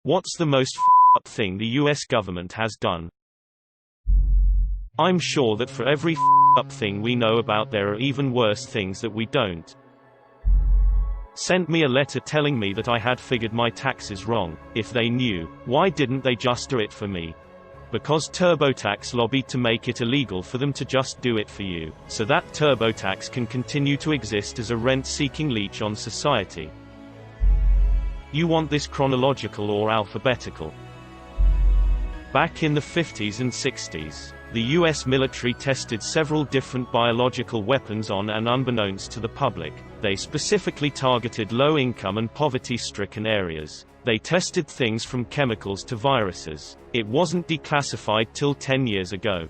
What's the most up thing the US government has done? I'm sure that for every up thing we know about there are even worse things that we don't. Sent me a letter telling me that I had figured my taxes wrong. If they knew, why didn't they just do it for me? Because TurboTax lobbied to make it illegal for them to just do it for you, so that TurboTax can continue to exist as a rent-seeking leech on society. You want this chronological or alphabetical? Back in the 50s and 60s, the US military tested several different biological weapons on and unbeknownst to the public. They specifically targeted low-income and poverty-stricken areas. They tested things from chemicals to viruses. It wasn't declassified till 10 years ago.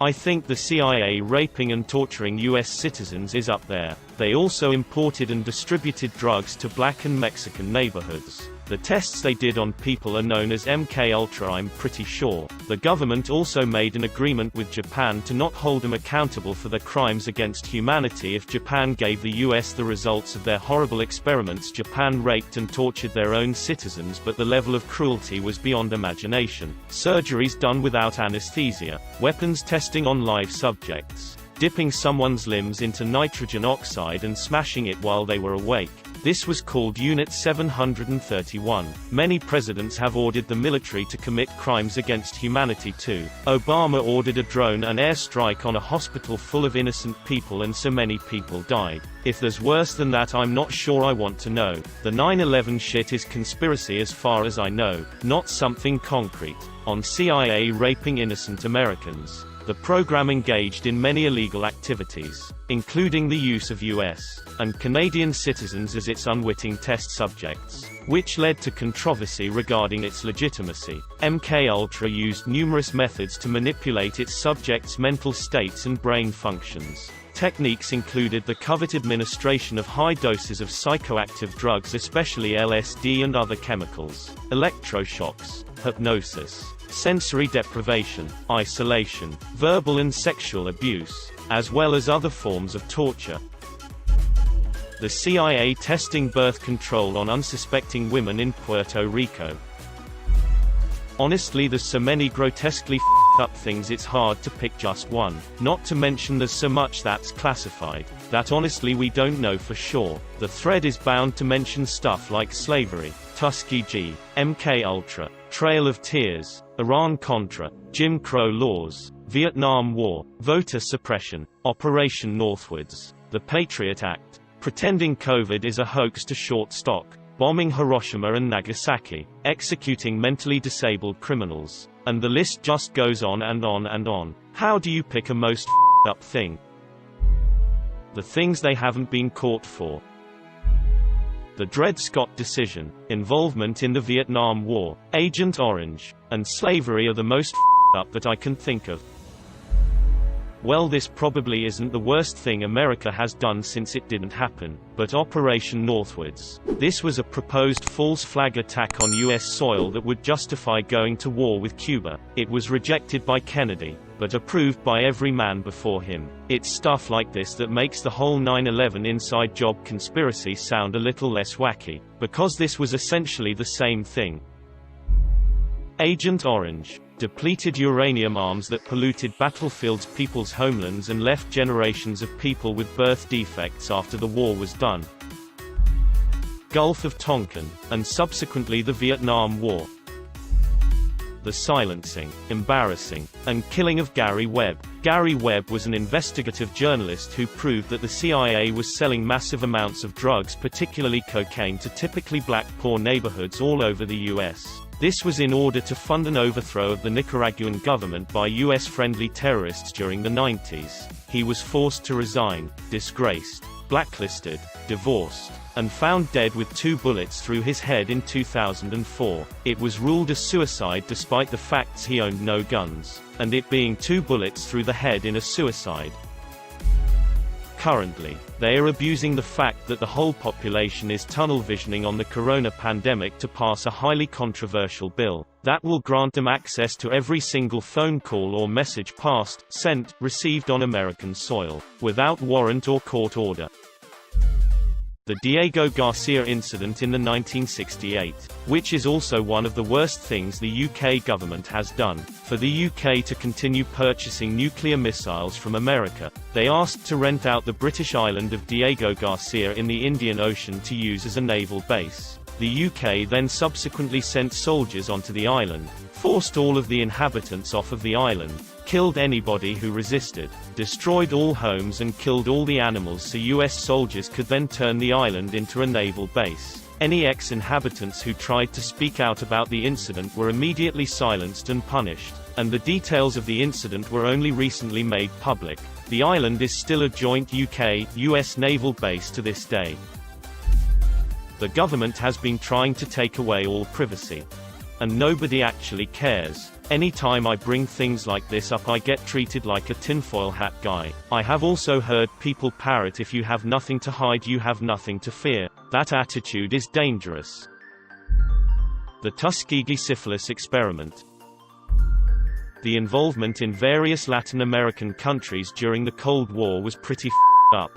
I think the CIA raping and torturing US citizens is up there. They also imported and distributed drugs to black and Mexican neighborhoods. The tests they did on people are known as MKUltra, I'm pretty sure. The government also made an agreement with Japan to not hold them accountable for their crimes against humanity if Japan gave the US the results of their horrible experiments. Japan raped and tortured their own citizens, but the level of cruelty was beyond imagination. Surgeries done without anesthesia, weapons testing on live subjects, dipping someone's limbs into nitrogen oxide and smashing it while they were awake. This was called Unit 731. Many presidents have ordered the military to commit crimes against humanity too. Obama ordered a drone and airstrike on a hospital full of innocent people and so many people died. If there's worse than that, I'm not sure I want to know. The 9/11 shit is conspiracy as far as I know, not something concrete. On CIA raping innocent Americans. The program engaged in many illegal activities, including the use of US and Canadian citizens as its unwitting test subjects, which led to controversy regarding its legitimacy. MKUltra used numerous methods to manipulate its subjects' mental states and brain functions. Techniques included the coveted administration of high doses of psychoactive drugs, especially LSD and other chemicals, electroshocks, hypnosis, sensory deprivation, isolation, verbal and sexual abuse, as well as other forms of torture. The CIA testing birth control on unsuspecting women in Puerto Rico. Honestly, there's so many grotesquely up things it's hard to pick just one. Not to mention there's so much that's classified, that honestly we don't know for sure. The thread is bound to mention stuff like slavery, Tuskegee, MKUltra, Trail of Tears, Iran-Contra, Jim Crow laws, Vietnam War, voter suppression, Operation Northwoods, the Patriot Act, pretending COVID is a hoax to short stock, bombing Hiroshima and Nagasaki, executing mentally disabled criminals, and the list just goes on and on and on. How do you pick a most up thing? The things they haven't been caught for. The Dred Scott decision, involvement in the Vietnam War, Agent Orange, and slavery are the most up that I can think of. Well, this probably isn't the worst thing America has done since it didn't happen, but Operation Northwoods. This was a proposed false flag attack on US soil that would justify going to war with Cuba. It was rejected by Kennedy, but approved by every man before him. It's stuff like this that makes the whole 9/11 inside job conspiracy sound a little less wacky, because this was essentially the same thing. Agent Orange. Depleted uranium arms that polluted battlefields, people's homelands, and left generations of people with birth defects after the war was done. Gulf of Tonkin, and subsequently the Vietnam War. The silencing, embarrassing, and killing of Gary Webb. Gary Webb was an investigative journalist who proved that the CIA was selling massive amounts of drugs, particularly cocaine, to typically black poor neighborhoods all over the US. This was in order to fund an overthrow of the Nicaraguan government by US-friendly terrorists during the 90s. He was forced to resign, disgraced, blacklisted, divorced, and found dead with 2 bullets through his head in 2004. It was ruled a suicide despite the facts he owned no guns, and it being 2 bullets through the head in a suicide. Currently, they are abusing the fact that the whole population is tunnel visioning on the corona pandemic to pass a highly controversial bill that will grant them access to every single phone call or message passed, sent, received on American soil, without warrant or court order. the Diego Garcia incident in the 1968, which is also one of the worst things the UK government has done. For the UK to continue purchasing nuclear missiles from America, they asked to rent out the British island of Diego Garcia in the Indian Ocean to use as a naval base. The UK then subsequently sent soldiers onto the island, forced all of the inhabitants off of the island, killed anybody who resisted, destroyed all homes and killed all the animals so US soldiers could then turn the island into a naval base. Any ex-inhabitants who tried to speak out about the incident were immediately silenced and punished, and the details of the incident were only recently made public. The island is still a joint UK-US naval base to this day. The government has been trying to take away all privacy. And nobody actually cares. Anytime I bring things like this up, I get treated like a tinfoil hat guy. I have also heard people parrot, "If you have nothing to hide, you have nothing to fear." That attitude is dangerous. The Tuskegee syphilis experiment. The involvement in various Latin American countries during the Cold War was pretty up.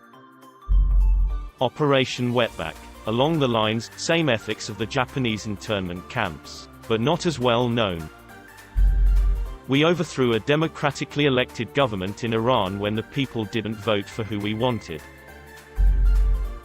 Operation Wetback. Along the lines, same ethics of the Japanese internment camps, but not as well known. We overthrew a democratically elected government in Iran when the people didn't vote for who we wanted.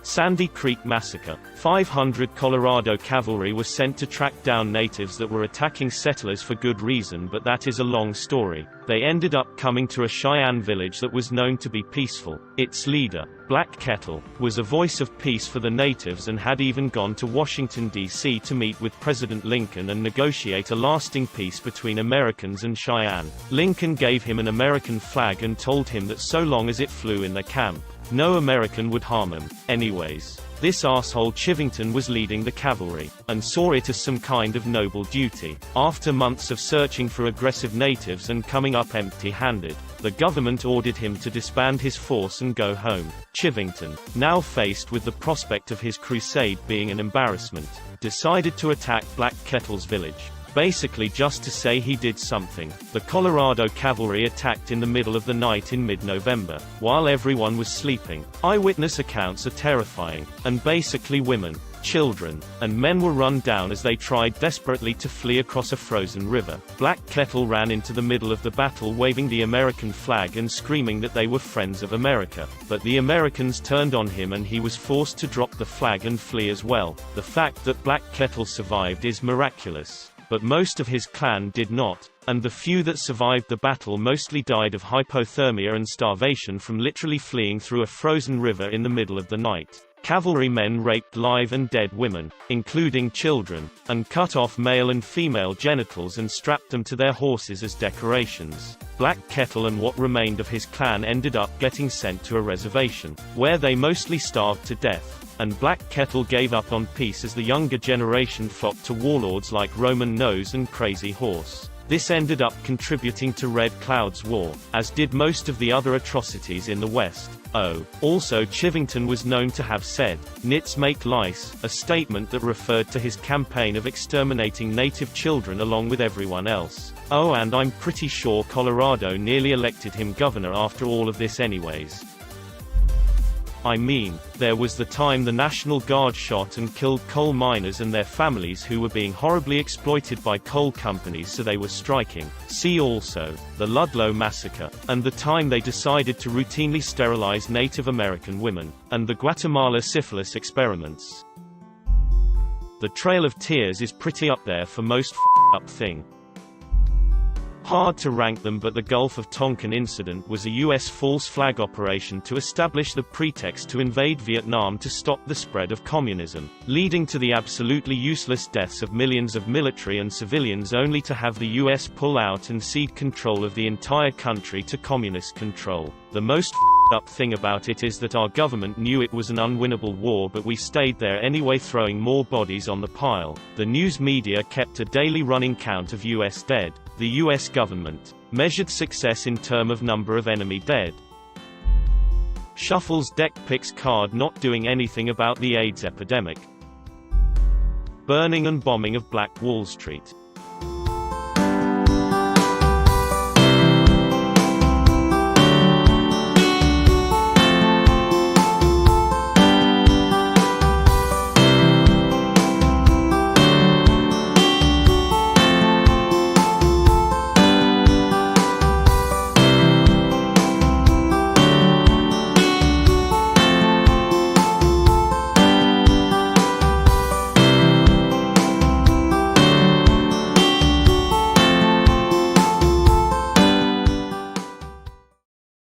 Sandy Creek Massacre. 500 Colorado cavalry was sent to track down natives that were attacking settlers for good reason, but that is a long story. They ended up coming to a Cheyenne village that was known to be peaceful. Its leader, Black Kettle, was a voice of peace for the natives and had even gone to Washington, D.C. to meet with President Lincoln and negotiate a lasting peace between Americans and Cheyenne. Lincoln gave him an American flag and told him that so long as it flew in their camp, no American would harm him. Anyways, this asshole Chivington was leading the cavalry, and saw it as some kind of noble duty. After months of searching for aggressive natives and coming up empty-handed, the government ordered him to disband his force and go home. Chivington, now faced with the prospect of his crusade being an embarrassment, decided to attack Black Kettle's village. Basically just to say he did something. The Colorado cavalry attacked in the middle of the night in mid-November, while everyone was sleeping. Eyewitness accounts are terrifying, and basically women, children, and men were run down as they tried desperately to flee across a frozen river. Black Kettle ran into the middle of the battle waving the American flag and screaming that they were friends of America, but the Americans turned on him and he was forced to drop the flag and flee as well. The fact that Black Kettle survived is miraculous, but most of his clan did not, and the few that survived the battle mostly died of hypothermia and starvation from literally fleeing through a frozen river in the middle of the night. Cavalrymen raped live and dead women, including children, and cut off male and female genitals and strapped them to their horses as decorations. Black Kettle and what remained of his clan ended up getting sent to a reservation, where they mostly starved to death. And Black Kettle gave up on peace as the younger generation flocked to warlords like Roman Nose and Crazy Horse. This ended up contributing to Red Cloud's war, as did most of the other atrocities in the West. Also Chivington was known to have said, "Nits make lice," a statement that referred to his campaign of exterminating native children along with everyone else. And I'm pretty sure Colorado nearly elected him governor after all of this anyways. I mean, there was the time the National Guard shot and killed coal miners and their families who were being horribly exploited by coal companies so they were striking. See also, the Ludlow Massacre, and the time they decided to routinely sterilize Native American women, and the Guatemala syphilis experiments. The Trail of Tears is pretty up there for most up thing. Hard to rank them, but the Gulf of Tonkin incident was a US false flag operation to establish the pretext to invade Vietnam to stop the spread of communism, leading to the absolutely useless deaths of millions of military and civilians only to have the US pull out and cede control of the entire country to communist control. The most up thing about it is that our government knew it was an unwinnable war, but we stayed there anyway, throwing more bodies on the pile. The news media kept a daily running count of US dead. The US government measured success in terms of number of enemy dead. Shuffles deck picks card not doing anything about the AIDS epidemic. Burning and bombing of Black Wall Street.